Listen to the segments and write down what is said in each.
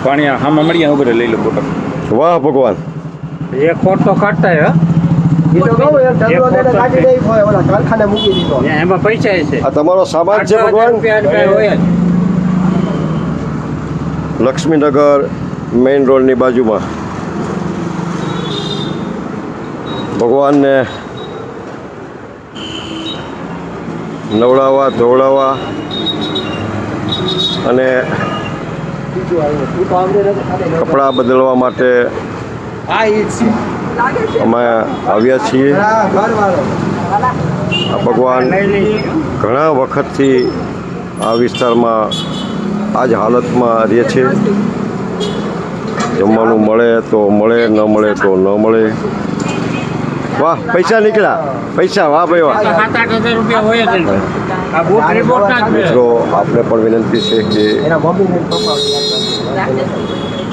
પાણી આમાં મળી ઉભરે લઈ લો બોટલ. વાહ ભગવાન, એક ખોટ તો કાઢતા હે. એમાં પૈસા છે. આ તમારો સામાન છે ભગવાન. લક્ષ્મીનગર મેઇન રોડની બાજુમાં ભગવાનને નવડાવવા ધોવડાવવા અને કપડાં બદલવા માટે અમે આવ્યા છીએ. આ ભગવાન ઘણા વખતથી આ વિસ્તારમાં આ જ હાલતમાં રહે છે. જમવાનું મળે તો મળે, ન મળે તો ન મળે. વાહ, પૈસા નીકળ્યા, પૈસા. વાહ ભાઈ વાહ. મિત્રો, આપણે પણ વિનંતી છે કે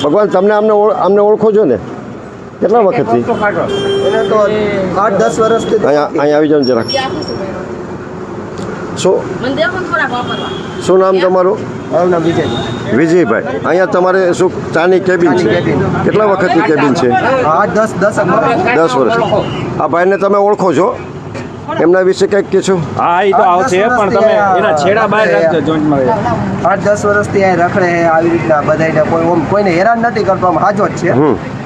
ભગવાન તમને અમને ઓળખો છો ને? કેટલા વખતથી? 8-10 વર્ષથી. અહીંયા આવી જાવ જરાક. શું નામ તમારું? મારું નામ વિજય. વિજયભાઈ. અહીંયા તમારે શું ચાની કેબિન છે? કેટલા વખતની કેબિન છે? 8-10 વર્ષ. આ ભાઈને તમે ઓળખો છો? એમના વિશે કંઈક કહેશો? હા, એ તો આવશે પણ તમે એના છેડા બહાર રાખજો જોઈન્ટમાં. 8-10 વર્ષથી અહીં રખડે છે આવી રીતના બધાને. કોઈને હેરાન નથી કરતો, આમ હાજો જ છે.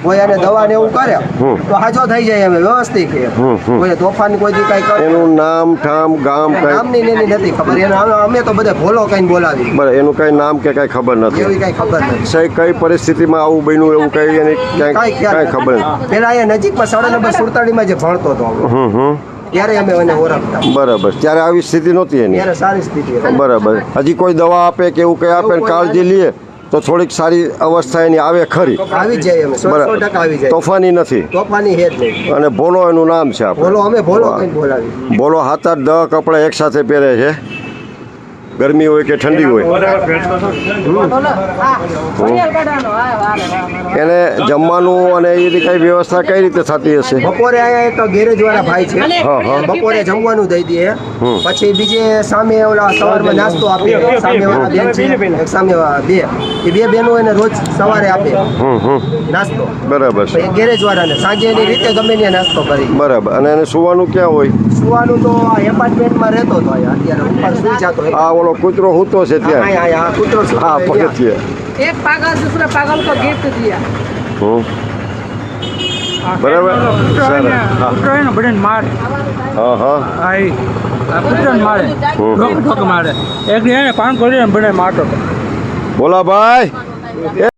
કોઈ આને દવા ને એવું કરે તો હાજો થઈ જાય. અમે વ્યવસ્થિત છે. કોઈ તોફાન કોઈ દી કઈ કરે. એનું નામ ઠામ ગામ કઈ નામની એની નથી ખબર. અમે તો બધે ભોલો કઈ બોલાવી. બરાબર. એનું કઈ નામ કે કઈ ખબર નથી. એવી કઈ ખબર નથી. સહી કઈ પરિસ્થિતિમાં આવું બન્યું એવું કઈ એની કઈ ખબર નથી. પેલા અહીંયા નજીકમાં 47 જે ભણતો હતો ત્યારે અમે એને ઓળખતા. બરાબર. ત્યારે આવી સ્થિતિ નહોતી એની. ત્યારે સારી સ્થિતિ હતી. બરાબર. હજી કોઈ દવા આપે કે એવું કઈ આપે કાળજી લે તો થોડીક સારી અવસ્થા એની આવે ખરી. આવી જાય અમે 100% આવી જાય. તોફાની નથી. તોફાની હે જ નહીં. અને ભોલો એનું નામ છે. ભોલો અમે ભોલો કઈ બોલાવી. ભોલો 7-8-10 કપડાં એક સાથે પહેરે છે, ગરમી હોય કે ઠંડી હોય. એને જમવાનું અને એની કઈ વ્યવસ્થા કઈ રીતે થતી હશે? બપોરે અહીંયા એક ગેરેજ વાળા ભાઈ છે. બપોરે જમવાનું દઈ દે. પછી બીજે સામે ઓલા સવારમાં નાસ્તો આપે. સામે વાળા બેન છે, એક સામે બે. એ બે બેનો એને રોજ સવારે આપે નાસ્તો. બરાબર છે. એક ગેરેજ વાળાને સાંજે એની રીતે ગમે ત્યાં નાસ્તો કરી. બરાબર. અને એને સુવાનું ક્યાં હોય? સુવાનું તો આ એપાર્ટમેન્ટમાં રહેતો હતો. અત્યારે ઉપર સુઈ જતો. આ ઓલો કૂતરો હૂતો છે ત્યાં. આ કૂતરો હા, પગથિયે. एक पागल दूसरा पागल को गिफ्ट दिया. બરાબર. કૂતરો બડે માર. હા હા. આઈ આ કૂતરો મારે. ઠોક મારે. એક ને પાન કરીને બડે મારતો. બોલા ભાઈ.